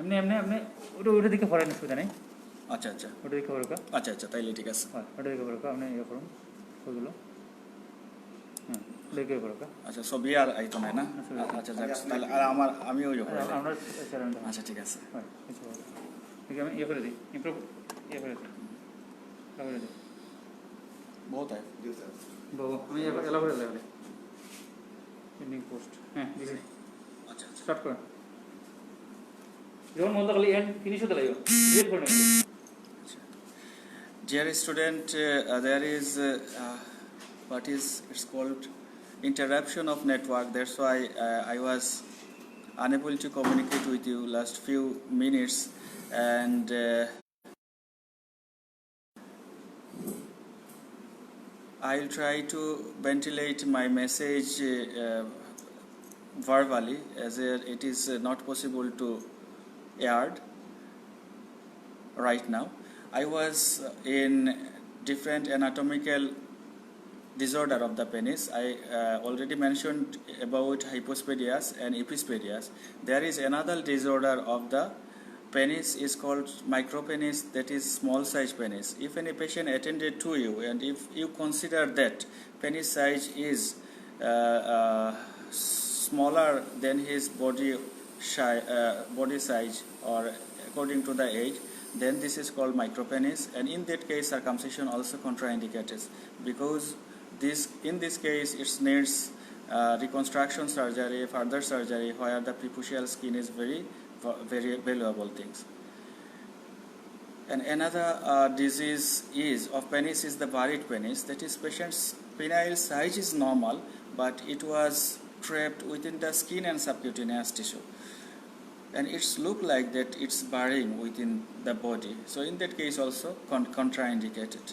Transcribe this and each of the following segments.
এমনি এমনি আপনি ওটা দিকে পড়েন, অসুবিধা নেই। আচ্ছা আচ্ছা ওটা দিকে পড়ুকা। আচ্ছা আচ্ছা, তাইলে ঠিক আছে। হয় ওটা দিকে পড়ুকা, আপনি ইয়ে করুন ওইগুলো। হ্যাঁ দিকে পড়ুকা। আচ্ছা, ছবি আর আইতো নাই না? আচ্ছা যাক, তাহলে আর আমিও ইয়ে করে আমরা চ্যানেল। আচ্ছা ঠিক আছে। হয় কিছু হবে। ঠিক আছে, আমি ইয়ে করে দিই, ইমপ্রুভ ইয়ে করে দিই, করে দিই। বহুত হয় বাবু আমি এলা করে দিলাম পেন্ডিং পোস্ট। হ্যাঁ দিদি আচ্ছা আচ্ছা স্টার্ট করেন। যখন বলতে খালি এন্ড ফিনিশ হতে লাগবে, ডিলিট করে নেবেন। Dear student, there is what is it's called interruption of network. That's why I was unable to communicate with you last few minutes, and I'll try to ventilate my message verbally, as it is not possible to air right now. I was in different anatomical disorder of the penis. I already mentioned about hypospadias and epispadias. There is another disorder of the penis is called micropenis, that is small size penis. If any patient attended to you and if you consider that penis size is smaller than his body size or according to the age, then this is called micropenis, and in that case circumcision also contraindicated, because in this case it needs reconstruction surgery, further surgery, where the preputial skin is very valuable things. And another disease of penis is the buried penis, that is patient's penile size is normal but it was trapped within the skin and subcutaneous tissue, and it's look like that it's burying within the body. So in that case also contraindicated.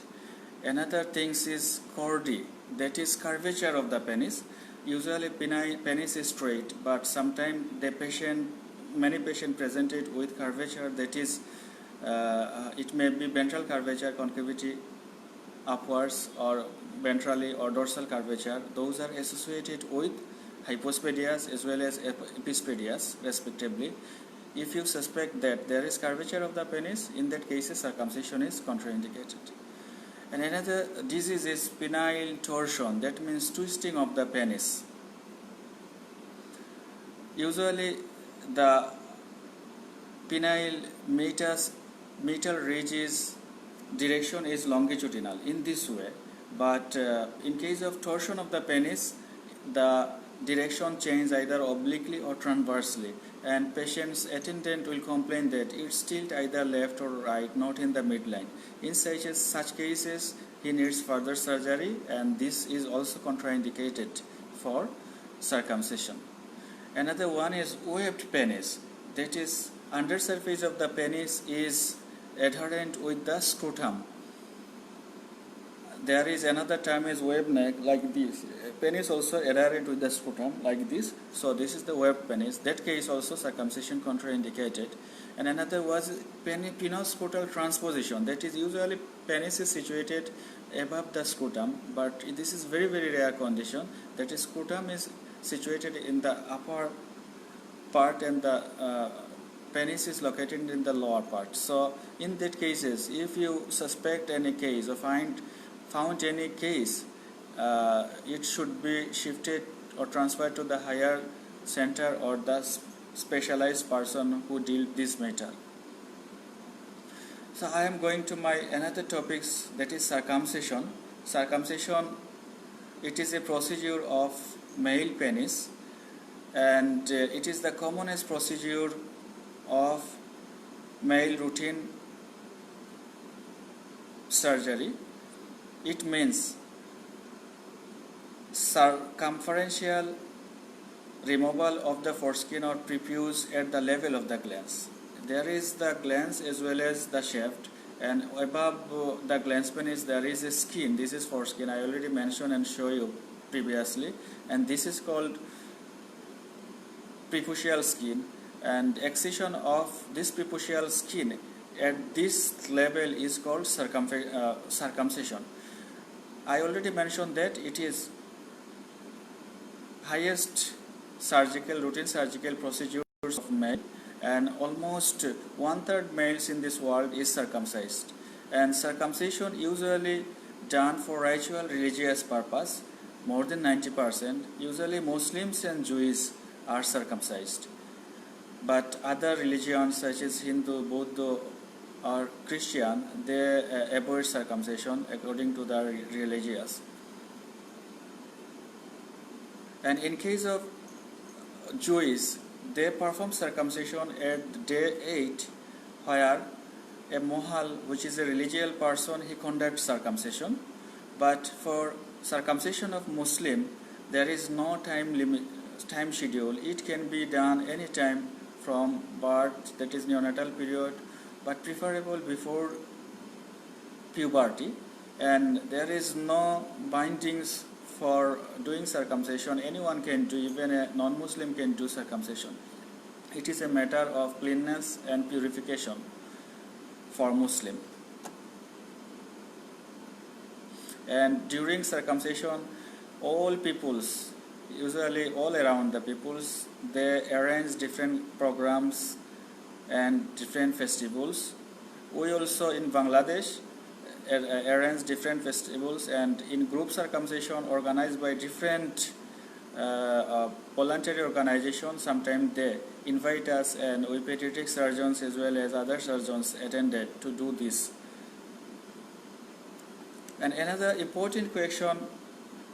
Another things is chordee, that is curvature of the penis. Usually penis is straight, but sometimes many patient presented with curvature, that is it may be ventral curvature, concavity upwards, or ventrally or dorsal curvature. Those are associated with hypospadias as well as epispadias respectively. If you suspect that there is curvature of the penis, in that case circumcision is contraindicated. And another disease is penile torsion, that means twisting of the penis. Usually the penile metal ridge's direction is longitudinal in this way, but in case of torsion of the penis, the direction change either obliquely or transversely, and patient's attendant will complain that it's tilt either left or right, not in the midline. In such cases he needs further surgery, and this is also contraindicated for circumcision. Another one is webbed penis, that is undersurface of the penis is adherent with the scrotum. There is another term is web neck, like this. Penis also adherent with the scrotum like this. So this is the web penis. That case also circumcision contraindicated. And another was penoscrotal transposition. That is usually penis is situated above the scrotum, but this is very rare condition. That is scrotum is situated in the upper part and the penis is located in the lower part. So in that cases, if you suspect any case or found any case, it should be shifted or transferred to the higher center or the specialized person who deal this matter. So I am going to my another topics, that is circumcision. Circumcision, it is a procedure of male penis, and it is the commonest procedure of male routine surgery. It means circumferential removal of the foreskin or prepuce at the level of the glans. There is the glans as well as the shaft, and above the glans penis there is a skin. This is foreskin. I already mentioned and show you previously, and this is called preputial skin, and excision of this preputial skin at this level is called circumcision. I already mentioned that it is highest routine surgical procedures of male, and almost one-third males in this world is circumcised. And circumcision usually done for ritual religious purpose, more than 90%. Usually Muslims and Jews are circumcised. But other religions such as Hindu, Buddha or Christian, they avoid circumcision according to their religious. And in case of Jews, they perform circumcision at day 8, where a mohal, which is a religious person, he conducts circumcision. But for circumcision of Muslim, there is no time schedule. It can be done anytime from birth, that is neonatal period, but preferable before puberty. And there is no bindings for doing circumcision. Anyone can do, even a non-Muslim can do circumcision. It is a matter of cleanness and purification for Muslim. And during circumcision, all peoples, usually all around the peoples, they arrange different programs and different festivals. We also in Bangladesh arrange different festivals, and in group circumcision organized by different voluntary organizations. Sometimes they invite us, and we pediatric surgeons as well as other surgeons attended to do this. And another important question,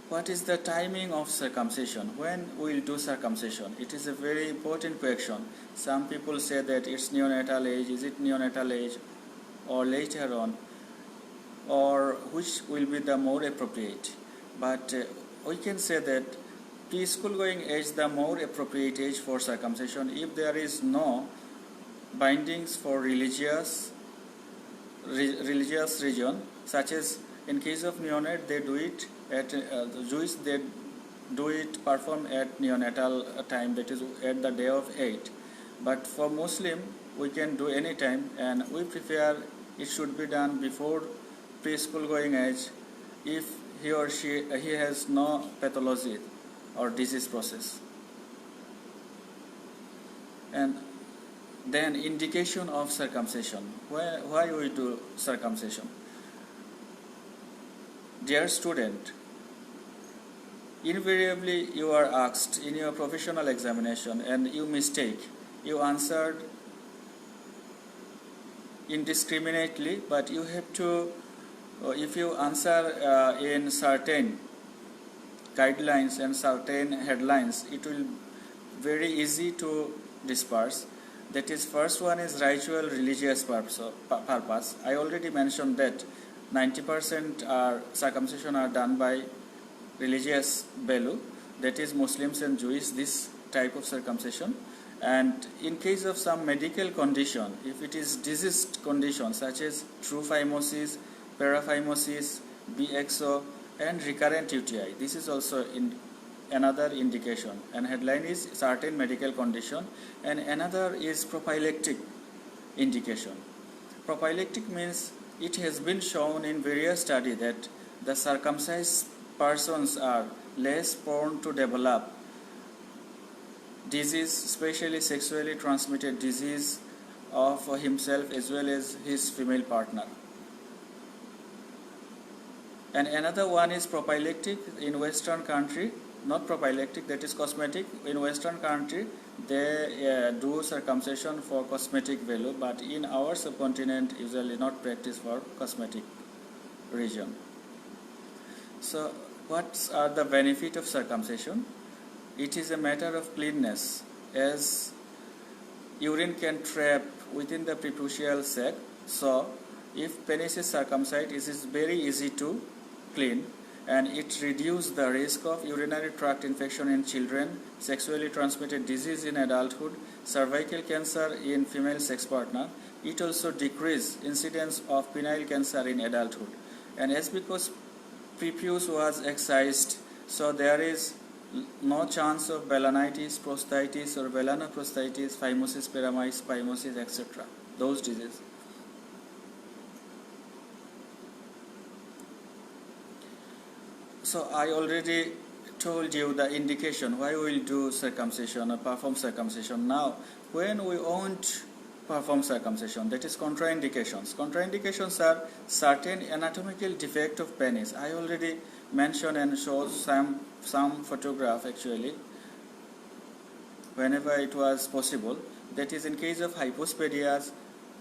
what is the timing of circumcision? When we will do circumcision? It is a very important question. Some people say that it's neonatal age. Is it neonatal age or later on? Or which will be the more appropriate? But we can say that preschool going age the more appropriate age for circumcision if there is no bindings for religious region, such as in case of neonate they do it at the Jews, they do it perform at neonatal time, that is at the day of 8. But for Muslim we can do any time, and we prefer it should be done before preschool going age if he or she has no pathology or disease process. And then indication of circumcision. Why we do circumcision? Dear student, invariably you are asked in your professional examination and you mistake. You answered indiscriminately, but you have to, if you answer in certain guidelines and certain headlines, it will very easy to disperse. That is, first one is ritual religious purpose. I already mentioned that 90% circumcision are done by religious value, that is Muslims and Jews, this type of circumcision. And in case of some medical condition, if it is diseased condition such as true phimosis, paraphimosis, BXO, and recurrent UTI, this is also another indication. And headline is certain medical condition, and another is prophylactic indication. Prophylactic means it has been shown in various studies that the circumcised persons are less prone to develop disease, especially sexually transmitted disease of himself as well as his female partner. And another one is prophylactic in Western country, not prophylactic, that is cosmetic. In Western country, they do circumcision for cosmetic value, but in our subcontinent, usually not practiced for cosmetic region. So, what are the benefit of circumcision? It is a matter of cleanness, as urine can trap within the preputial sac. So, if penis is circumcised, it is very easy to clean, and it reduces the risk of urinary tract infection in children, sexually transmitted disease in adulthood, cervical cancer in female sex partner. It also decreases incidence of penile cancer in adulthood. And as because prepuce was excised, so there is no chance of balanitis, prostatitis or balanoprostatitis, phimosis, paramesis, phimosis, etc. Those diseases. So I already told you the indication why we will do circumcision or perform circumcision. Now when we won't perform circumcision, that is contraindications. Contraindications are certain anatomical defect of penis. I already mentioned and showed some photograph actually whenever it was possible. That is in case of hypospadias,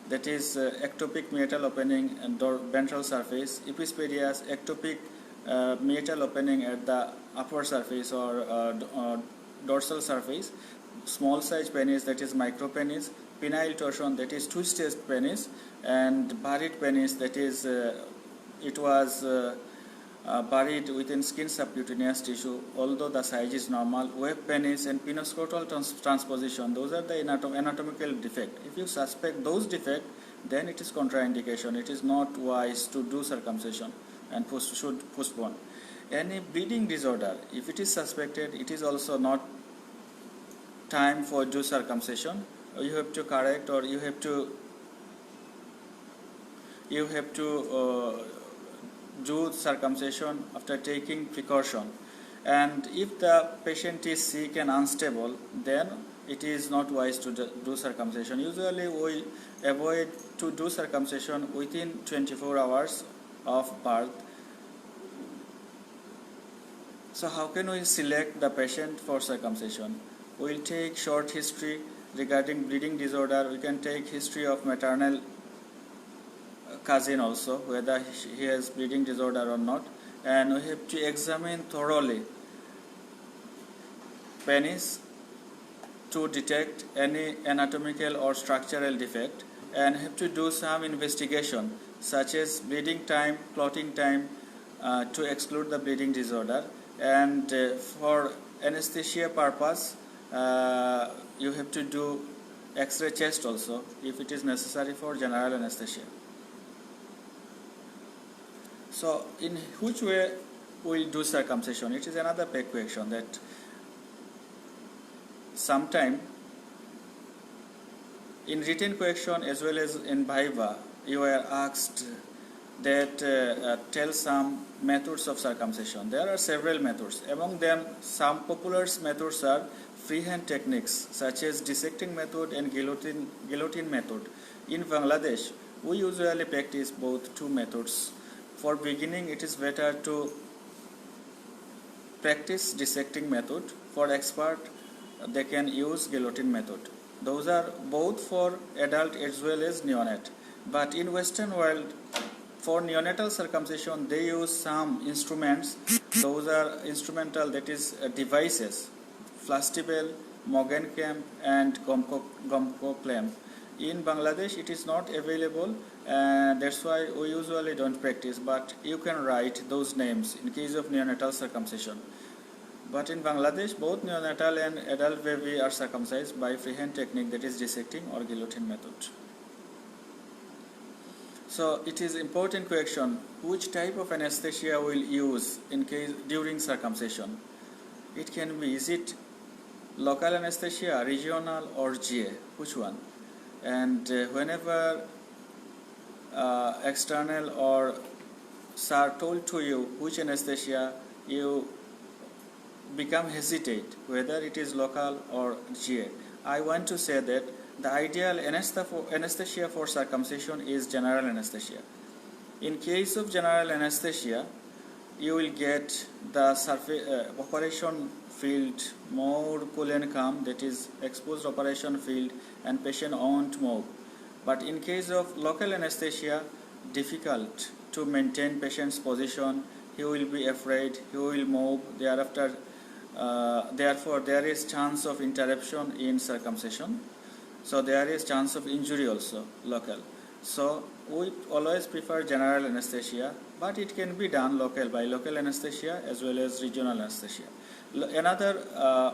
that is ectopic meatal opening and ventral surface, epispadias, ectopic meatal opening at the upper surface or dorsal surface, small size penis, that is micropenis, penile torsion, that is twisted penis, and buried penis, that is it was buried within skin subcutaneous tissue, although the size is normal. Wave penis and penoscrotal transposition, those are the anatomical defect. If you suspect those defects, then it is contraindication. It is not wise to do circumcision and should postpone. Any bleeding disorder, if it is suspected, it is also not time for do circumcision. You have to correct, or you have to do circumcision after taking precaution. And if the patient is sick and unstable, then it is not wise to do circumcision. Usually we avoid to do circumcision within 24 hours of birth. So how can we select the patient for circumcision? We will take short history regarding bleeding disorder. We can take history of maternal cousin also, whether he has bleeding disorder or not, and we have to examine thoroughly penis to detect any anatomical or structural defect, and have to do some investigation such as bleeding time, clotting time, to exclude the bleeding disorder. And for anesthesia purpose, you have to do X-ray chest also if it is necessary for general anesthesia. So in which way we will do circumcision? It is another big question, that sometime in written question as well as in Viva, you are asked that tell some methods of circumcision. There are several methods. Among them, some popular methods are freehand techniques such as dissecting method and guillotine method. In Bangladesh, we usually practice both two methods. For beginning, it is better to practice dissecting method. For expert, they can use guillotine method. Those are both for adult as well as neonate. But in Western world, for neonatal circumcision, they use some instruments. Those are instrumental, that is devices, Flastibel, Mogencamp, and Gomco clamp. In Bangladesh, it is not available, and that's why we usually don't practice, but you can write those names in case of neonatal circumcision. But in Bangladesh, both neonatal and adult baby are circumcised by freehand technique, that is dissecting or guillotine method. So it is important question, which type of anesthesia will use in case during circumcision. It can be, is it local anesthesia, regional, or GA? Which one? And whenever external or SAR told to you which anesthesia, you become hesitate whether it is local or GA. I want to say that the ideal anesthesia for circumcision is general anesthesia. In case of general anesthesia, you will get the operation field more cool and calm, that is exposed operation field, and patient won't move. But in case of local anesthesia, difficult to maintain patient's position. He will be afraid, he will move thereafter. Therefore, there is chance of interruption in circumcision. So there is chance of injury also local. So we always prefer general anesthesia, but it can be done local by local anesthesia as well as regional anesthesia. Another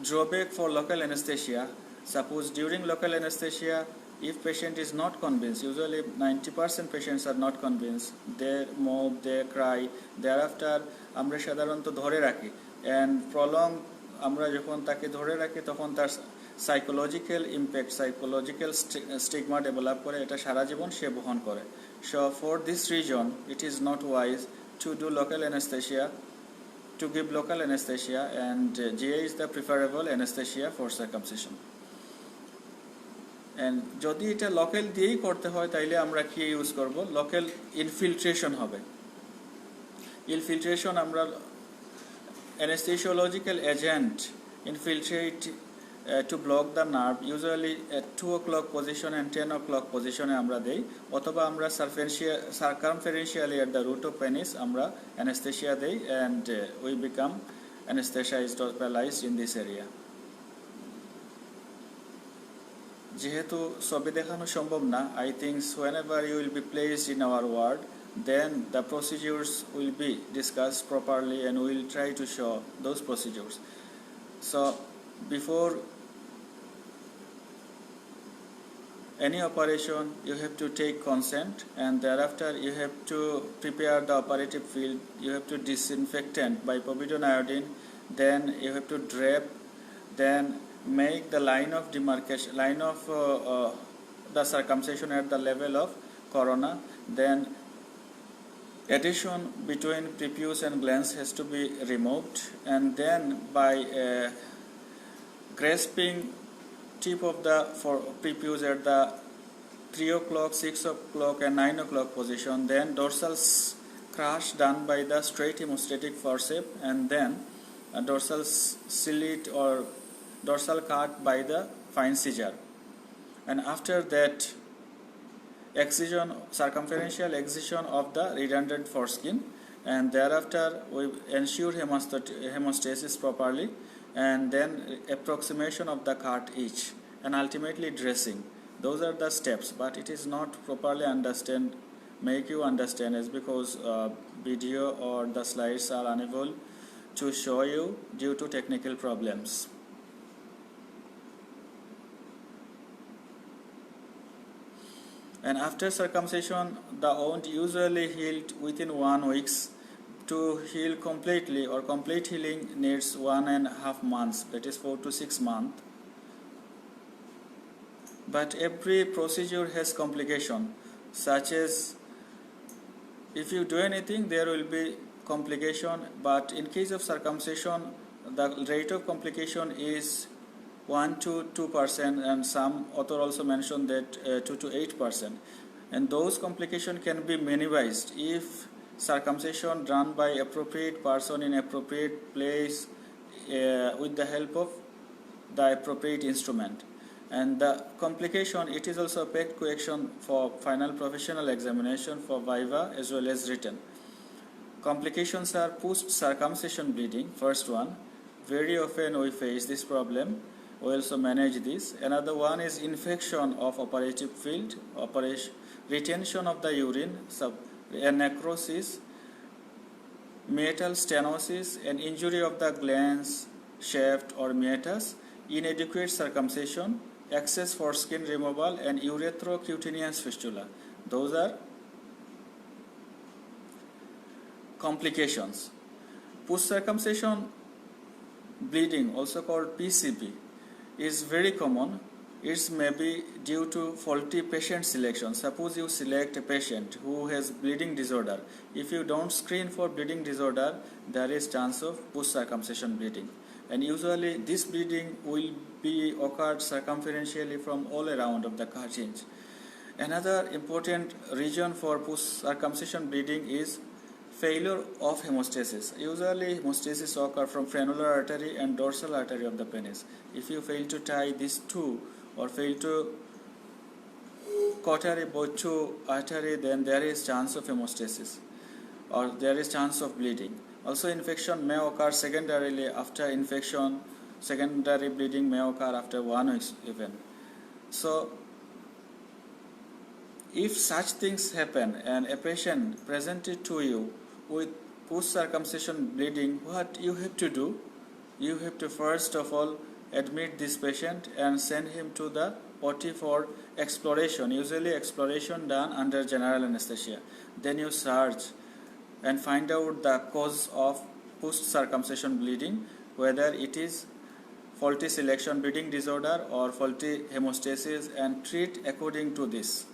drawback for local anesthesia, suppose during local anesthesia, if patient is not convinced, usually 90% patients are not convinced, they move, they cry, thereafter আমরা সাধারণত ধরে রাখি, and prolong আমরা যখন তাকে ধরে রাখি তখন তার psychological impact, psychological stigma develop করে, এটা সারা জীবন সে বহন করে. So for this reason, it is not wise to do local anesthesia, to give local anesthesia, and GA is the preferable anesthesia for circumcision. And যদি এটা লোকাল দিয়েই করতে হয় তাইলে আমরা কি ইউজ করব, লোকাল ইনফিল্ট্রেশন হবে। ইনফিল্ট্রেশন আমরা anesthesiological agent infiltrate to block the nerve usually at 2 o'clock position and 10 o'clock position আমরা দেই, অথবা আমরা circumferentially at the root of penis আমরা anesthesia দেই and we become anesthetized or paralyzed in this area. যেহেতু সবে দেখানো সম্ভব না, I think whenever you will be placed in our ward, then the procedures will be discussed properly and we will try to show those procedures. So before any operation you have to take consent, and thereafter you have to prepare the operative field, you have to disinfectant by povidone iodine, then you have to drape, then make the line of demarcation, line of the circumcision at the level of corona, then adhesion between prepuce and glans has to be removed, and then by grasping tip of the prepuce at the 3 o'clock, 6 o'clock and 9 o'clock position, then dorsal crush done by the straight hemostatic forceps, and then a dorsal slit or dorsal cut by the fine scissor, and after that excision, circumferential excision of the redundant foreskin, and thereafter we ensure hemostasis properly, and then approximation of the cut each, and ultimately dressing. Those are the steps, but it is not properly make you understand is because video or the slides are unable to show you due to technical problems. And after circumcision, the wound usually healed within 1 week. To heal completely or complete healing needs 1.5 months, that is 4 to 6 months. But every procedure has complication, such as if you do anything there will be complication, but in case of circumcision the rate of complication is 1 to 2%, and some author also mentioned that 2 to 8%, and those complications can be minimized if circumcision done by appropriate person in appropriate place with the help of the appropriate instrument. And the complication, it is also a paid question for final professional examination for viva as well as written. Complications are post circumcision bleeding, first one. Very often we face this problem. We also manage this. Another one is infection of operative field, retention of the urine, necrosis, meatal stenosis, and injury of the glans, shaft or meatus, inadequate circumcision, excess foreskin removal, and ureterocutaneous fistula. Those are complications. Post-circumcision bleeding, also called PCB, is very common. It may be due to faulty patient selection. Suppose you select a patient who has bleeding disorder. If you don't screen for bleeding disorder, there is chance of post-circumcision bleeding. And usually this bleeding will be occurred circumferentially from all around of the cartilage. Another important region for post-circumcision bleeding is failure of hemostasis. Usually hemostasis occur from frenular artery and dorsal artery of the penis. If you fail to tie these two or fail to cautery both two artery, then there is chance of hemostasis or there is chance of bleeding. Also infection may occur secondarily after infection. Secondary bleeding may occur after 1 week even. So if such things happen and a patient presented to you with post-circumcision bleeding, what you have to do? You have to first of all admit this patient and send him to the OT for exploration, usually exploration done under general anesthesia. Then you search and find out the cause of post-circumcision bleeding, whether it is faulty selection bleeding disorder or faulty hemostasis, and treat according to this.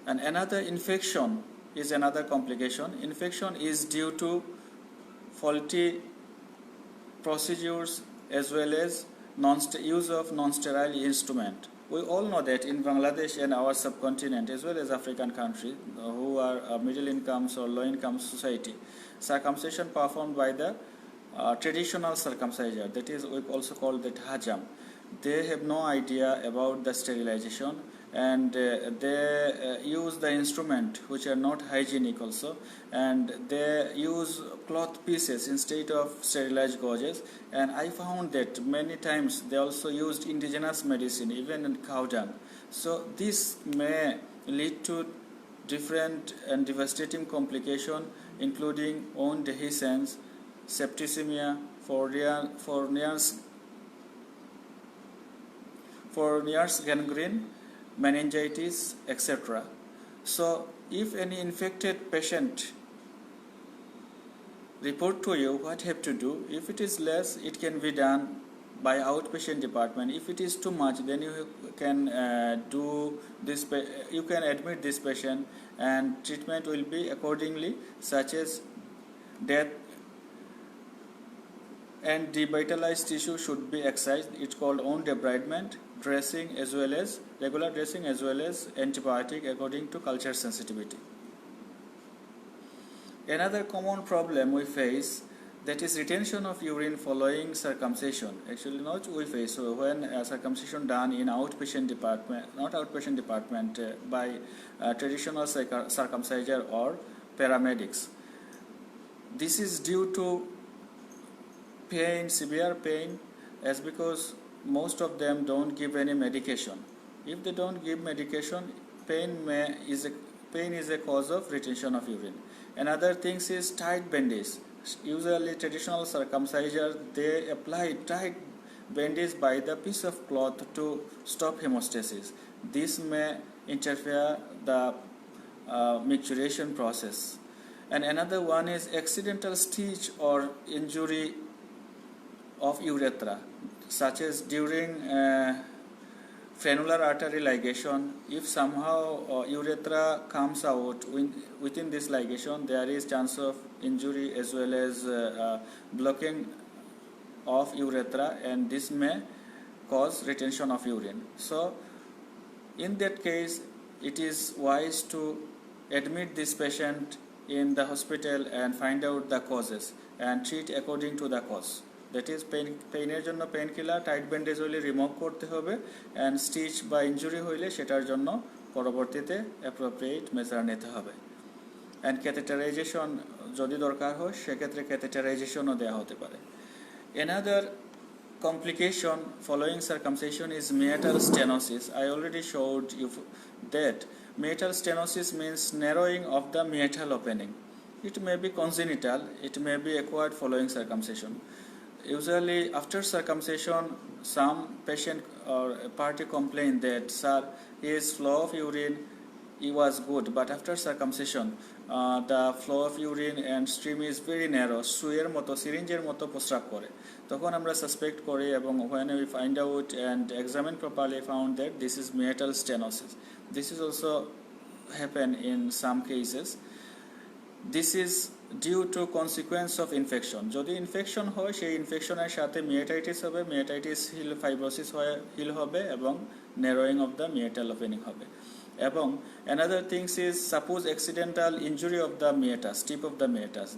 And another infection is another complication. Infection is due to faulty procedures as well as use of non-sterile instrument. We all know that in Bangladesh and our subcontinent as well as African countries who are middle incomes or low income society, circumcision performed by the traditional circumciser, that is we also call that hajam, they have no idea about the sterilization, and they use the instrument which are not hygienic also, and they use cloth pieces instead of sterilized gauges. And I found that many times they also used indigenous medicine even in cow dung. So this may lead to different and devastating complications including wound dehiscence, septicemia, Fournier's gangrene, meningitis, etc. So, if any infected patient report to you, what have to do? If it is less, it can be done by outpatient department. If it is too much, then you can do this. You can admit this patient, and treatment will be accordingly, such as death and devitalized tissue should be excised. It's called wound debridement, dressing as well as regular dressing as well as antibiotic according to culture sensitivity. Another common problem we face, that is retention of urine following circumcision. Actually not we face, so when circumcision done in outpatient department, not outpatient department, by traditional circumciser or paramedics. This is due to pain, severe pain, as because most of them don't give any medication. If they don't give medication, pain is a cause of retention of urine. Another thing is tight bandage. Usually traditional circumciser, they apply tight bandage by the piece of cloth to stop hemostasis. This may interfere the micturition process. And another one is accidental stitch or injury of urethra, such as during frenular artery ligation. If somehow urethra comes out within this ligation, there is chance of injury as well as blocking of urethra, and this may cause retention of urine. So in that case, it is wise to admit this patient in the hospital and find out the causes and treat according to the cause. That is পেইনের জন্য pain killer, tight bandage হলে remove করতে হবে, and stitch বা injury হইলে সেটার জন্য পরবর্তীতে appropriate measure নিতে হবে। অ্যান্ড ক্যাথেটারাইজেশন যদি দরকার হয় সেক্ষেত্রে ক্যাথেটারাইজেশনও দেওয়া হতে পারে। Another complication following circumcision is meatal stenosis. I already showed you that meatal stenosis means narrowing of the meatal opening. It may be congenital, it may be acquired following circumcision. Usually after circumcision, some patient or party complain that, sir, his flow of urine was good, but after circumcision the flow of urine and stream is very narrow, সুইয়ের মতো সিরিঞ্জের মতো প্রস্রাব করে। তখন আমরা suspect করি, এবং when we find out and examine properly, found that this is meatal stenosis. This is also happen in some cases. This is due to consequence of infection. যদি infection হয়, সেই ইনফেকশনের সাথে মিয়েটাইটিস হবে, মিয়েটাইটিস হিল ফাইব্রোসিস হয়ে hill হবে এবং narrowing of the meatal opening হবে। এবং another things is suppose accidental injury of the meatus, tip of the meatus,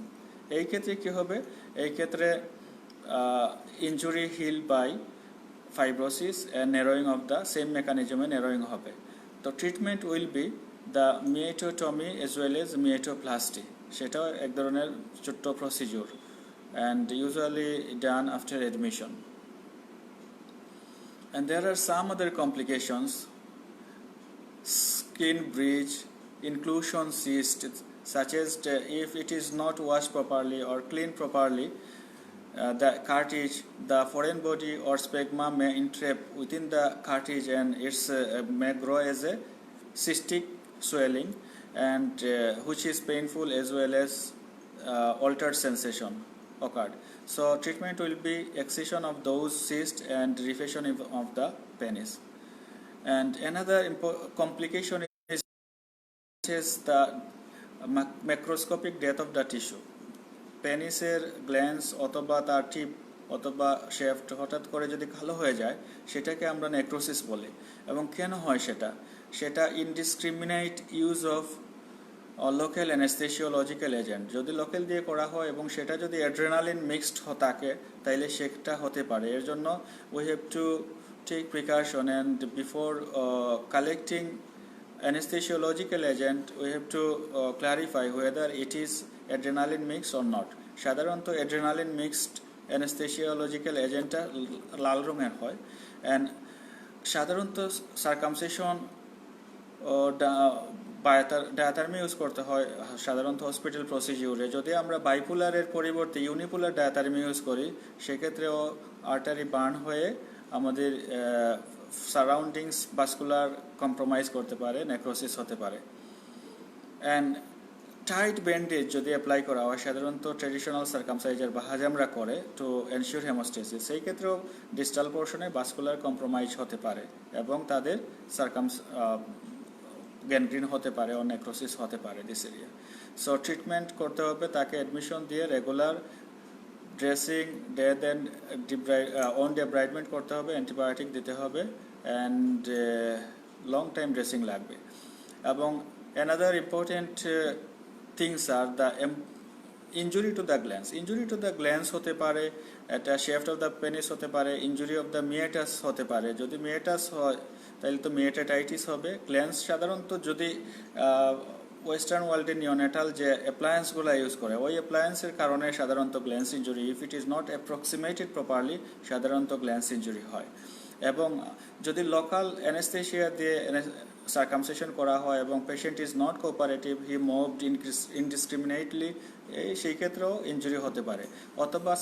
এই ক্ষেত্রে কি হবে? এই ক্ষেত্রে injury heal by fibrosis and narrowing of the same mechanism narrowing হবে। তো treatment will be the meatotomy as well as meatoplasty. সেটাও এক ধরনের ছোট্ট procedure, and usually done after admission. And there are some other complications: skin breach, inclusion cyst, such as if it is not washed properly or cleaned properly, the cartilage, the foreign body or sphygma may entrap within the cartilage, and it may grow as a cystic swelling, and which is painful as well as altered sensation occurred. So treatment will be excision of those cysts and refaction of the penis. And another complication is the macroscopic death of the tissue. পেনিসের glans অথবা তার টিপ অথবা shift হঠাৎ করে যদি কালো হয়ে যায়, সেটাকে আমরা নেক্রোসিস বলি। এবং কেন হয় সেটা indiscriminate use of local anaesthesiological agent. যদি লোকাল দিয়ে করা হয় এবং সেটা যদি অ্যাড্রেনালিন মিক্সড থাকে, তাইলে সেটা হতে পারে। এর জন্য we have to take precaution, and before collecting anesthesiological agent we have to clarify whether it is adrenaline mixed or not. সাধারণত adrenaline mixed anesthesiological agentটা লাল রঙের হয়, and সাধারণত সার্কামসিশন ডায়াথার্মি ইউজ করতে হয় সাধারণত হসপিটাল প্রসিডিউরে। যদি আমরা বাইপোলারের পরিবর্তে ইউনিপোলার ডায়াথার্মি ইউজ করি, সেক্ষেত্রেও আর্টারি বার্ন হয়ে আমাদের সারাউন্ডিংস ভাস্কুলার কম্প্রোমাইজ করতে পারে, নেক্রোসিস হতে পারে। অ্যান্ড টাইট ব্যান্ডেজ যদি অ্যাপ্লাই করা হয়, সাধারণত ট্রেডিশনাল সার্কামসাইজার বা হাজামরা করে টু এনশিওর হেমোস্টেসিস, সেই ক্ষেত্রেও ডিস্টাল পোর্শনে ভাস্কুলার কম্প্রোমাইজ হতে পারে এবং তাদের গ্যানগ্রিন হতে পারে ও নেক্রোসিস হতে পারে দিস এরিয়া। সো ট্রিটমেন্ট করতে হবে, তাকে অ্যাডমিশন দিয়ে regular dressing, death and on debridement করতে হবে, অ্যান্টিবায়োটিক দিতে হবে, অ্যান্ড লং টাইম ড্রেসিং লাগবে। এবং another important things are the injury to the glance. Injury to the glance হতে পারে, একটা শেফট অফ দ্য পেনিস হতে পারে, ইঞ্জুরি অফ দ্য মিয়েটাস হতে পারে। যদি মিয়েটাস হয় তাহলে তো মিয়েটাটাইটিস হবে। গ্ল্যান্স সাধারণত যদি ওয়েস্টার্ন ওয়ার্ল্ডে নিওনেটাল যে অ্যাপ্লায়েন্সগুলো ইউজ করে, ওই অ্যাপ্লায়েন্সের কারণে সাধারণত glance injury, if it is not approximated properly, সাধারণত গ্ল্যান্স ইঞ্জুরি হয়। এবং যদি লোকাল অ্যানেস্থেশিয়া দিয়ে সার্কামসিশন করা হয় এবং patient is not cooperative, he moved indiscriminately, সেই ক্ষেত্রেও ইঞ্জুরি হতে পারে। অথবা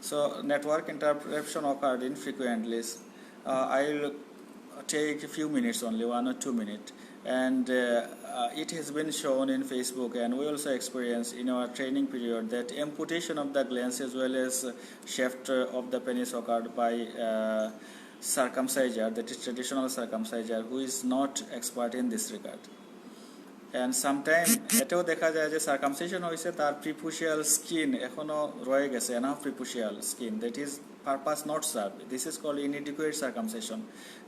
so network interruption occurred infrequently. I'll take a few minutes only, 1 or 2 minutes, and it has been shown in Facebook, and we also experienced in our training period that amputation of the glands as well as shaft of the penis occurred by circumciser, that is traditional circumciser, who is not expert in this regard. And sometimes এটাও দেখা যায় যে circumcision হয়েছে, তার প্রিপুশিয়াল skin এখনো রয়ে গেছে, enough preputial skin, that is purpose not serve, this is called inadequate circumcision,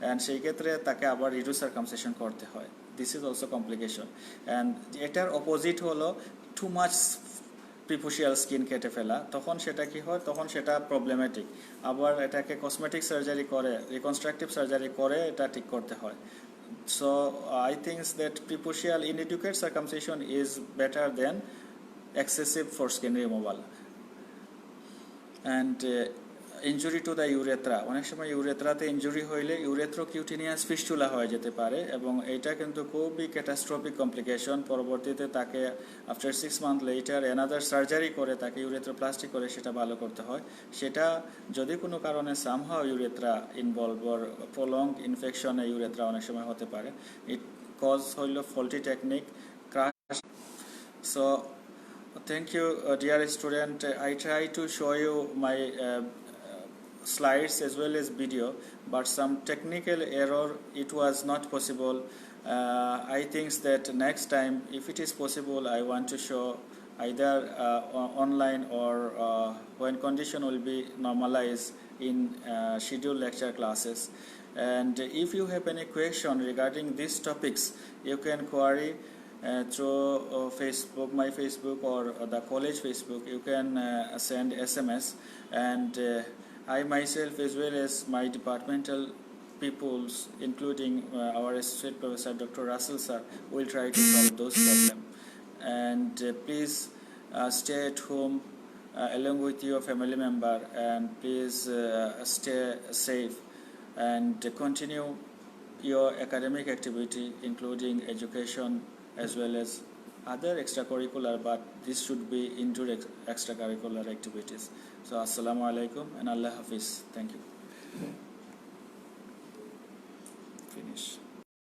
and সেই ক্ষেত্রে তাকে আবার রিডু সার্কামসিশন করতে হয়। This is also complication. And এটার অপোজিট হলো টু মাচ প্রিপুশিয়াল স্কিন কেটে ফেলা, তখন সেটা কি হয়, তখন সেটা প্রবলেমেটিক। আবার এটাকে কসমেটিক সার্জারি করে, রিকনস্ট্রাকটিভ সার্জারি করে এটা ঠিক করতে হয়। So I think that preputial inadequate circumcision is better than excessive foreskin removal. And injury to the urethra, অনেক সময় ইউরেথ্রাতে ইঞ্জুরি হইলে ইউরেথ্রোকিউটিনিয়াস ফিস্টুলা হয়ে যেতে পারে, এবং এইটা কিন্তু খুবই ক্যাটাস্ট্রফিক কমপ্লিকেশন। পরবর্তীতে তাকে after 6 months letter another surgery করে তাকে ইউরেথ্রোপ্লাস্টি করে সেটা ভালো করতে হয়। সেটা যদি কোনো কারণে somehow urethra involve or prolong ইনফেকশনে ইউরেথ্রা অনেক সময় হতে পারে। ইট কজ হইল faulty technique, crash. So thank you, dear student. I try to show you my slides as well as video, but some technical error, it was not possible. I think that next time, if it is possible, I want to show either online or when condition will be normalized in scheduled lecture classes. And if you have any question regarding these topics, you can query through Facebook, my Facebook, or the college Facebook. You can send SMS, and I myself as well as my departmental peoples, including our associate professor Dr. Russell sir, will try to solve those problems. And please stay at home along with your family member, and please stay safe and continue your academic activity, including education as well as other extracurricular, but this should be indoor extracurricular activities. So assalamu alaikum and Allah hafiz. Thank you. Finish.